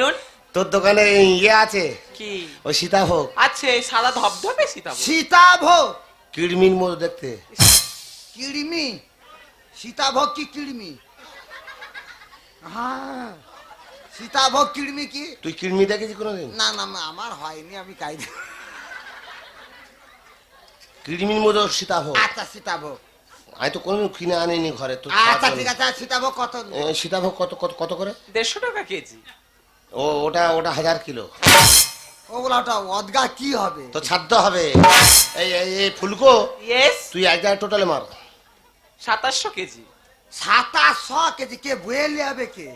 বলুন। তোর দোকানে ইয়ে আছে কি? ওই সীতাভোগ আছে, সাদা ধবধবে সীতাভোগ। সীতাভোগ কিড়মির মতো দেখতে। কিড়মি? সীতাভোগ কি কিড়মি? হ্যাঁ, সীতাভোগ কিড়মি কি? তুই কিড়মি দেখেছি কোনোদিন? না না আমার হয়নি, আমি খাই না। কিড়মির মতো সীতাভোগ। আচ্ছা সীতাভোগ, আমি তো কোনোদিন কিনে আনিনি ঘরে। তো আচ্ছা ঠিক আছে। সীতাভোগ কত? সীতাভোগ কত কত কত করে? 150 টাকা কেজি। ওটা 1000 কিলো। ওগুলা ওটা অদগা কি হবে? তো ছাড় হবে। এই ফুলকো, ইয়েস। তুই এক জায়গায় টোটালে মার। 2700 কেজি। 2700 কেজি? কে বয়ে হবে কে?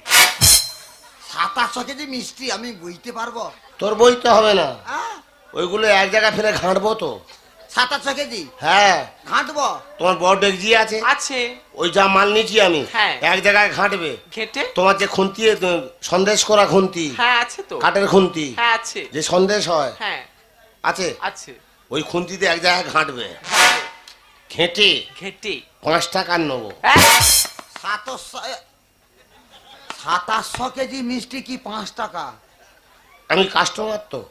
2700 কেজি মিষ্টি আমি বুঝতে পারবো? তোর বইতে হবে না, হ্যাঁ, ওইগুলো এক জায়গায় ফেলে ঘাঁটবো তো। 2700 কেজি হ্যাঁ, ঘাঁটবো? তোমার বড় ডেকজি আছে, আছে। ওই যা মাল নিয়েছি আমি, হ্যাঁ। এক জায়গায় ঘাঁটবে। ঘেটে? তোমার যে খুন্তি, সন্দেশ করা খুন্তি, হ্যাঁ আছে তো। কাঠের খুন্তি, হ্যাঁ আছে। যে সন্দেশ হয়, হ্যাঁ আছে। আছে। ওই খুন্তিতে এক জায়গায় ঘাঁটবে, হ্যাঁ, ঘেঁটে ঘেটে। 5 টাকার নেবো। হ্যাঁ? 2700 কেজি মিষ্টি কি 5 টাকা? আমি কাস্টমার তো।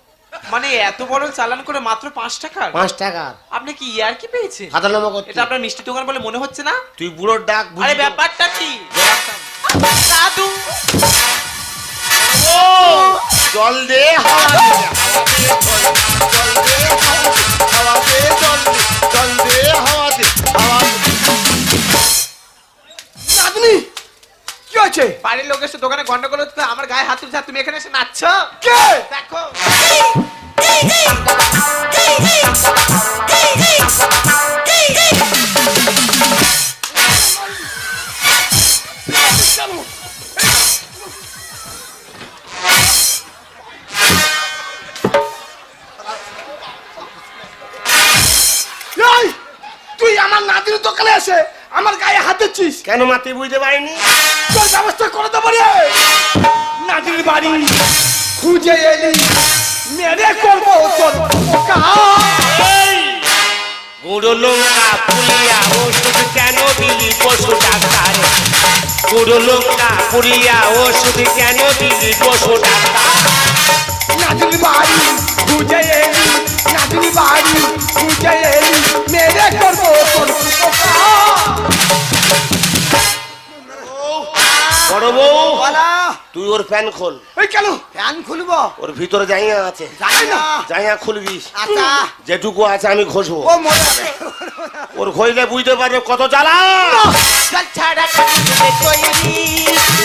মানে এত বড় চালান করে মাত্র 5 টাকা? 5 টাকার আপনি কি ইয়ার কি পেয়েছেন? খাতা নামা করতে। এটা আপনার মিষ্টি দোকান বলে মনে হচ্ছে না? তুই বুড়োর ডাক আরে বুঝি তো? ব্যাপারটা কি? দাদু ও জল দে, হাওয়া দে, জল দে, হাওয়া দে, জল দে, জল দে, হাওয়া দে, হাওয়া দে। নাতনি কি হয়েছে? বাড়ির লোক এসে দোকানে গন্ডগোল হচ্ছে, আমার গায়ে হাত তুলছে, আর তুমি এখানে এসে নাচছো? কে? দেখো। এই, তুই আমার নাতির দোকানে এসে আমার গায়ে হাত দিচ্ছিস? কেন মাতি বুঝতে পারিনি? তোর ব্যবস্থা করে দেবো রে। নাতির বাড়ি খুঁজে এলি, মেরে করবো তোর পোকা। গুঁড়ো লঙ্কা পুড়িয়া ওষুধ কেন দিলি পশু ডাক্তার? গুঁড়ো লঙ্কা পুড়িয়া ওষুধ কেন দিলি পশু ডাক্তার? নাতির বাড়ি খুঁজে এলি, নাতির বাড়ি খুঁজে এলি, মেরে করবো তোর পোকা। বড় বউ, বলা তুই ওর ফ্যান খোল। এই কেন ফ্যান খুলবো? ওর ভিতরে জাইয়া আছে, জানি না। জাইয়া খুলবি। আচ্ছা, যেটুকু আছে আমি ঘষবো। ও মরে যাবে। ওর ঘষলে বুঝতে পারবে কত জ্বালা। জল ছাড়া তৈরি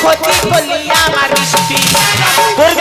ক্ষতি করলি আমার মিষ্টি।